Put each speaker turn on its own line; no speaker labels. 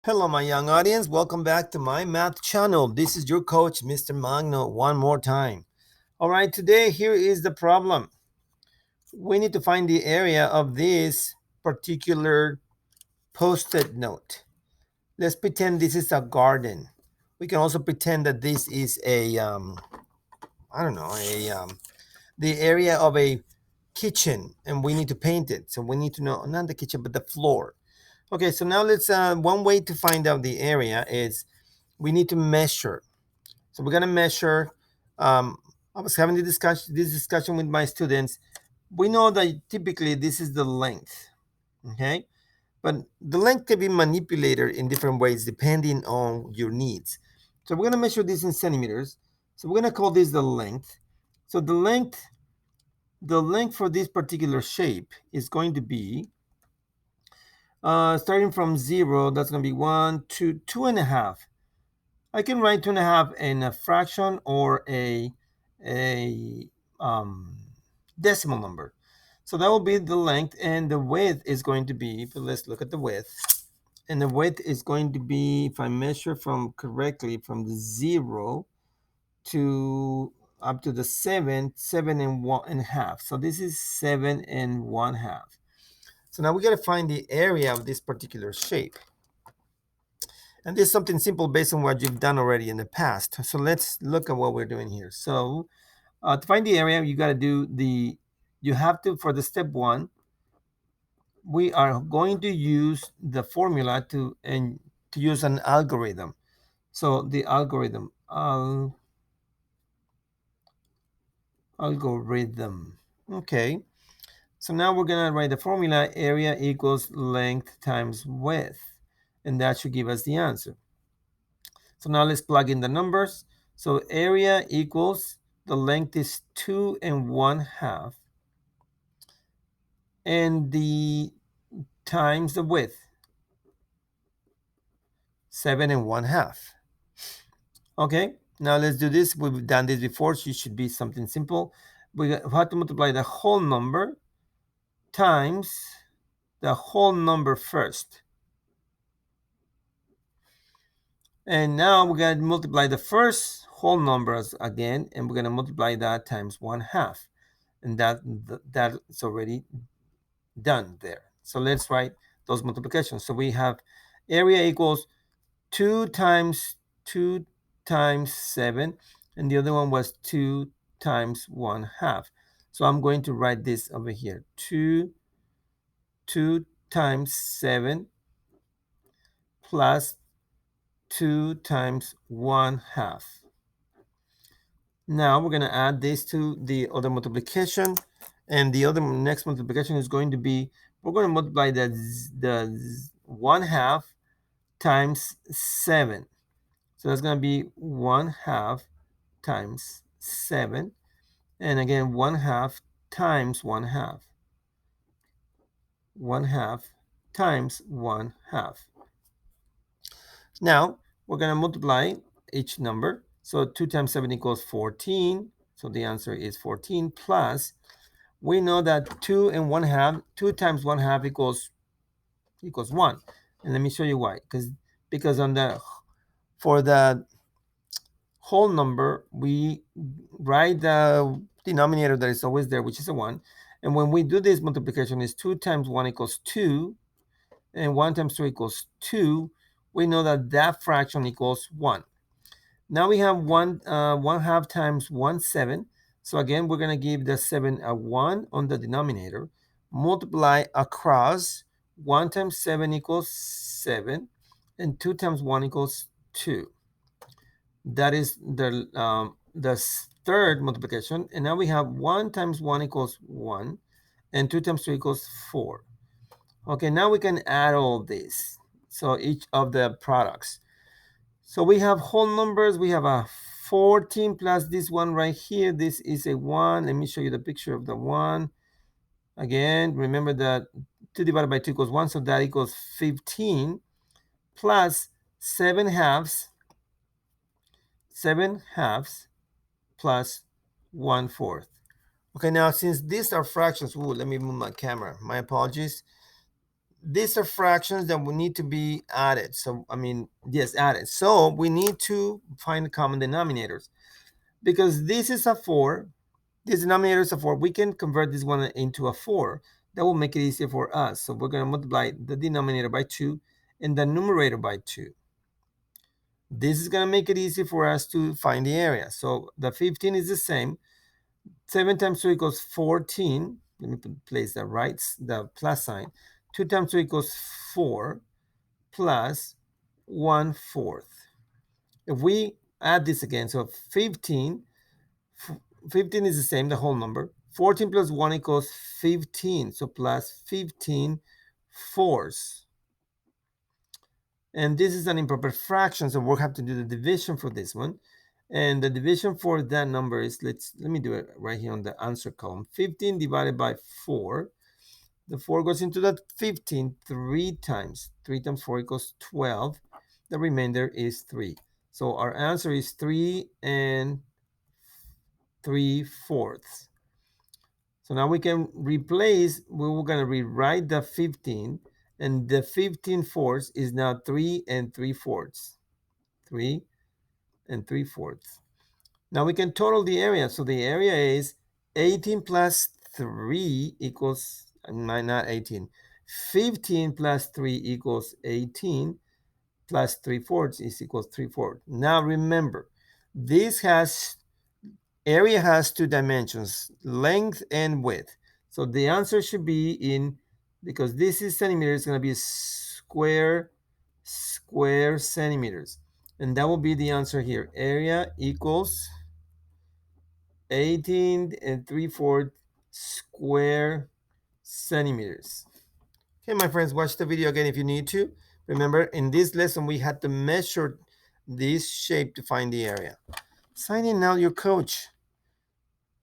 Hello, my young audience. Welcome back to my math channel. This is your coach, Mr. Magno, one more time. All right, today here is the problem. We need to find the area of this particular post-it note. Let's pretend this is a garden. We can also pretend that this is I don't know, the area of a kitchen, and we need to paint it. So we need to know not the kitchen, but the floor. Okay, so now let's. One way to find out the area is we need to measure. So we're gonna measure. Um, I was having this discussion with my students. We know that typically this is the length, okay? But the length can be manipulated in different ways depending on your needs. So we're gonna measure this in centimeters. So we're gonna call this the length. So the length for this particular shape is going to be starting from 0. That's gonna be 1, 2, 2.5. I can write 2.5 in a fraction or a um, decimal number. So that will be the length, and the width is going to be, let's look at the width. And the width is going to be, if I measure from correctly, from the 0 to up to the 7 and 1.5. So this is 7 and 1/2. So now we got to find the area of this particular shape. And this is something simple based on what you've done already in the past. So let's look at what we're doing here. So to find the area, you got to you have to, for the step one, we are going to use the formula to use an algorithm. So the algorithm. Okay. So now we're going to write the formula area equals length times width. And that should give us the answer. So now let's plug in the numbers. So area equals, the length is 2 and 1/2. And the times the width, 7 and 1/2. Okay, now let's do this. We've done this before, so it should be something simple. We have to multiply the whole number times the whole number first. And now we're going to multiply the first whole numbers again, and we're going to multiply that times 1/2. And that's already done there. So let's write those multiplications. So we have area equals 2 times 2 times 7, and the other one was 2 times 1/2. So I'm going to write this over here. 2 times 7 plus 2 times 1/2. Now we're going to add this to the other multiplication, and the other next multiplication is going to be, we're going to multiply the 1/2 times 7. So that's going to be 1/2 times 7. And again, 1/2 times 1/2. 1/2 times 1/2. Now, we're going to multiply each number. So 2 times 7 equals 14. So the answer is 14 plus, we know that 2 times 1/2 equals 1. And let me show you why. Because for the whole number, we write the denominator that is always there, which is a 1. And when we do this multiplication, is 2 times 1 equals 2, and 1 times 2 equals 2. We know that that fraction equals 1. Now we have 1/2 times 1, 7. So again, we're going to give the 7 a 1 on the denominator. Multiply across. 1 times 7 equals 7. And 2 times 1 equals 2. That is the third multiplication. And now we have 1 times 1 equals 1. And 2 times 2 equals 4. Okay, now we can add all this. So each of the products. So we have whole numbers. We have a 14 plus this one right here. This is a 1. Let me show you the picture of the 1. Again, remember that 2 divided by 2 equals 1. So that equals 15 plus 7/2. 7/2 plus 1/4. Okay, now since these are fractions, let me move my camera. My apologies. these are fractions that will need to be added. So, I mean, yes, added. So we need to find common denominators. Because this is a 4, this denominator is a 4, we can convert this one into a 4. That will make it easier for us. So we're going to multiply the denominator by 2 and the numerator by 2. This is going to make it easy for us to find the area. So the 15 is the same. 7 times 2 equals 14. Let me place the plus sign. 2 times 2 equals 4 plus 1/4. If we add this again, so 15 is the same, the whole number. 14 plus 1 equals 15, so plus 15 fourths. And this is an improper fraction, so we'll have to do the division for this one. And the division for that number is, let me do it right here on the answer column. 15 divided by 4. The 4 goes into that 15 3 times. 3 times 4 equals 12. The remainder is 3. So our answer is 3 and 3/4. So now we can replace, we're going to rewrite the 15, and the 15/4 is now 3 and 3/4. 3 and 3/4. Now we can total the area. So the area is 18 plus 3 equals, not 18, 15 plus 3 equals 18, plus 3/4 is equals 3/4. Now remember, this area has 2 dimensions, length and width. So the answer should be in, because this is centimeters, it's going to be square centimeters. And that will be the answer here. Area equals 18 and 3/4 square centimeters. Okay, my friends, watch the video again if you need to. Remember, in this lesson, we had to measure this shape to find the area. Sign in now, your coach.